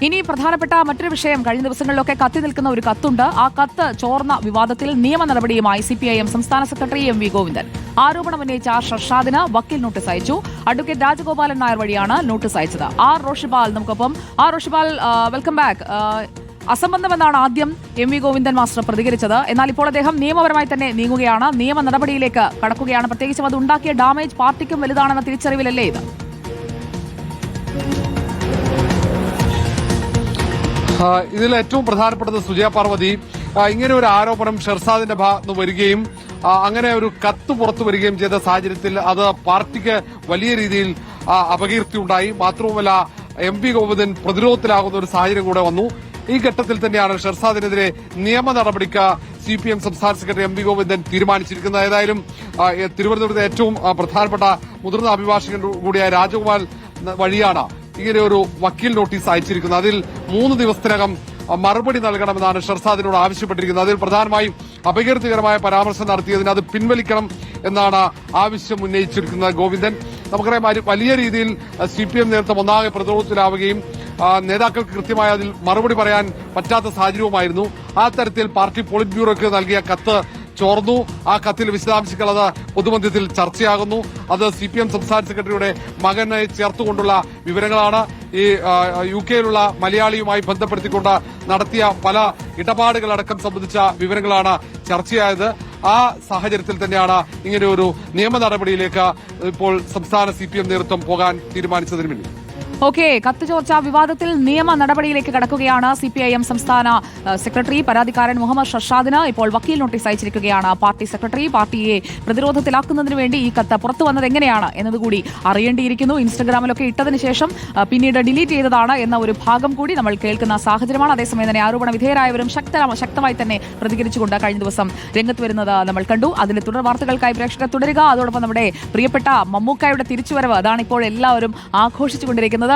ഇനി പ്രധാനപ്പെട്ട മറ്റൊരു വിഷയം, കഴിഞ്ഞ ദിവസങ്ങളിലൊക്കെ കത്തി നിൽക്കുന്ന ഒരു കത്തുണ്ട്. ആ കത്ത് ചോർന്ന വിവാദത്തിൽ നിയമ നടപടിയുമായി CPIM സംസ്ഥാന സെക്രട്ടറി MV ഗോവിന്ദൻ. ആരോപണം ഉന്നയിച്ച ഷർഷാദിന് വക്കീൽ നോട്ടീസ് അയച്ചു. അഡ്വക്കേറ്റ് രാജഗോപാലൻ നായർ വഴിയാണ് നോട്ടീസ് അയച്ചത്. റോഷിപാൽ നമുക്കൊപ്പം. Roshipal, welcome back. അസംബന്ധമെന്നാണ് ആദ്യം MV ഗോവിന്ദൻ മാസ്റ്റർ പ്രതികരിച്ചത്. എന്നാൽ ഇപ്പോൾ അദ്ദേഹം നിയമപരമായി തന്നെ നീങ്ങുകയാണ്, നിയമ നടപടിയിലേക്ക് കടക്കുകയാണ്. പ്രത്യേകിച്ചും അത് ഉണ്ടാക്കിയ ഡാമേജ് പാർട്ടിക്കും വലുതാണെന്ന തിരിച്ചറിവിലല്ലേ ഇത്? ഇതിൽ ഏറ്റവും പ്രധാനപ്പെട്ടത് സുജയ പാർവതി, ഇങ്ങനെ ഒരു ആരോപണം ഷെർസാദിന്റെ ഭാഗത്ത് വരികയും അങ്ങനെ ഒരു കത്ത് പുറത്തു വരികയും ചെയ്ത സാഹചര്യത്തിൽ അത് പാർട്ടിക്ക് വലിയ രീതിയിൽ അപകീർത്തി ഉണ്ടായി. മാത്രവുമല്ല MV ഗോവിന്ദൻ പ്രതിരോധത്തിലാകുന്ന ഒരു സാഹചര്യം കൂടെ വന്നു. ഈ ഘട്ടത്തിൽ തന്നെയാണ് ഷെർസാദിനെതിരെ നിയമ നടപടിക്ക് CPM സംസ്ഥാന സെക്രട്ടറി MV ഗോവിന്ദൻ തീരുമാനിച്ചിരിക്കുന്നത്. ഏതായാലും തിരുവനന്തപുരത്തെ ഏറ്റവും പ്രധാനപ്പെട്ട മുതിർന്ന അഭിഭാഷകൻ കൂടിയായ രാജഗോപാൽ വഴിയാണ് ഇങ്ങനെ ഒരു വക്കീൽ നോട്ടീസ് അയച്ചിരിക്കുന്നത്. അതിൽ 3 ദിവസത്തിനകം മറുപടി നൽകണമെന്നാണ് ഷെർസാദിനോട് ആവശ്യപ്പെട്ടിരിക്കുന്നത്. അതിൽ പ്രധാനമായും അപകീർത്തികരമായ പരാമർശം നടത്തിയതിന് അത് പിൻവലിക്കണം എന്നാണ് ആവശ്യം ഉന്നയിച്ചിരിക്കുന്നത് ഗോവിന്ദൻ. നമുക്കറിയാം, വലിയ രീതിയിൽ CPM നേതൃത്വം ഒന്നാകെ പ്രതിരോധത്തിലാവുകയും നേതാക്കൾക്ക് കൃത്യമായി അതിൽ മറുപടി പറയാൻ പറ്റാത്ത സാഹചര്യവുമായിരുന്നു. ആ തരത്തിൽ പാർട്ടി പോളിറ്റ് ബ്യൂറോയ്ക്ക് നൽകിയ കത്ത് ചോർന്നു. ആ കത്തിൽ വിശദാംശങ്ങൾ അത് പൊതുമധ്യത്തിൽ ചർച്ചയാകുന്നു. അത് CPM സംസ്ഥാന സെക്രട്ടറിയുടെ മകനെ ചേർത്തുകൊണ്ടുള്ള വിവരങ്ങളാണ്. ഈ UK-യിലുള്ള മലയാളിയുമായി ബന്ധപ്പെടുത്തിക്കൊണ്ട് നടത്തിയ പല ഇടപാടുകളടക്കം സംബന്ധിച്ച വിവരങ്ങളാണ് ചർച്ചയായത്. ആ സാഹചര്യത്തിൽ തന്നെയാണ് ഇങ്ങനെ ഒരു നിയമ നടപടിയിലേക്ക് ഇപ്പോൾ സംസ്ഥാന CPM നേതൃത്വം പോകാൻ തീരുമാനിച്ചതിന് പിന്നിൽ. ഓക്കെ, കത്ത് ചോർച്ച വിവാദത്തിൽ നിയമ നടപടിയിലേക്ക് കടക്കുകയാണ് CPIM സംസ്ഥാന സെക്രട്ടറി. പരാതിക്കാരൻ മുഹമ്മദ് ഷർഷാദിന് ഇപ്പോൾ വക്കീൽ നോട്ടീസ് അയച്ചിരിക്കുകയാണ് പാർട്ടി സെക്രട്ടറി. പാർട്ടിയെ പ്രതിരോധത്തിലാക്കുന്നതിന് വേണ്ടി ഈ കത്ത് പുറത്തു വന്നത് എങ്ങനെയാണ് എന്നതുകൂടി അറിയേണ്ടിയിരിക്കുന്നു. ഇൻസ്റ്റഗ്രാമിലൊക്കെ ഇട്ടതിന് ശേഷം പിന്നീട് ഡിലീറ്റ് ചെയ്തതാണ് എന്ന ഒരു ഭാഗം കൂടി നമ്മൾ കേൾക്കുന്ന സാഹചര്യമാണ്. അതേസമയം തന്നെ ആരോപണ വിധേയരായവരും ശക്തമായി തന്നെ പ്രതികരിച്ചുകൊണ്ട് കഴിഞ്ഞ ദിവസം രംഗത്ത് വരുന്നത് നമ്മൾ കണ്ടു. അതിന്റെ തുടർ വാർത്തകൾക്കായി പ്രേക്ഷകർ തുടരുക. അതോടൊപ്പം നമ്മുടെ പ്രിയപ്പെട്ട മമ്മൂക്കായുടെ തിരിച്ചുവരവ്, അതാണ് ഇപ്പോൾ എല്ലാവരും ആഘോഷിച്ചുകൊണ്ടിരിക്കുന്നത്.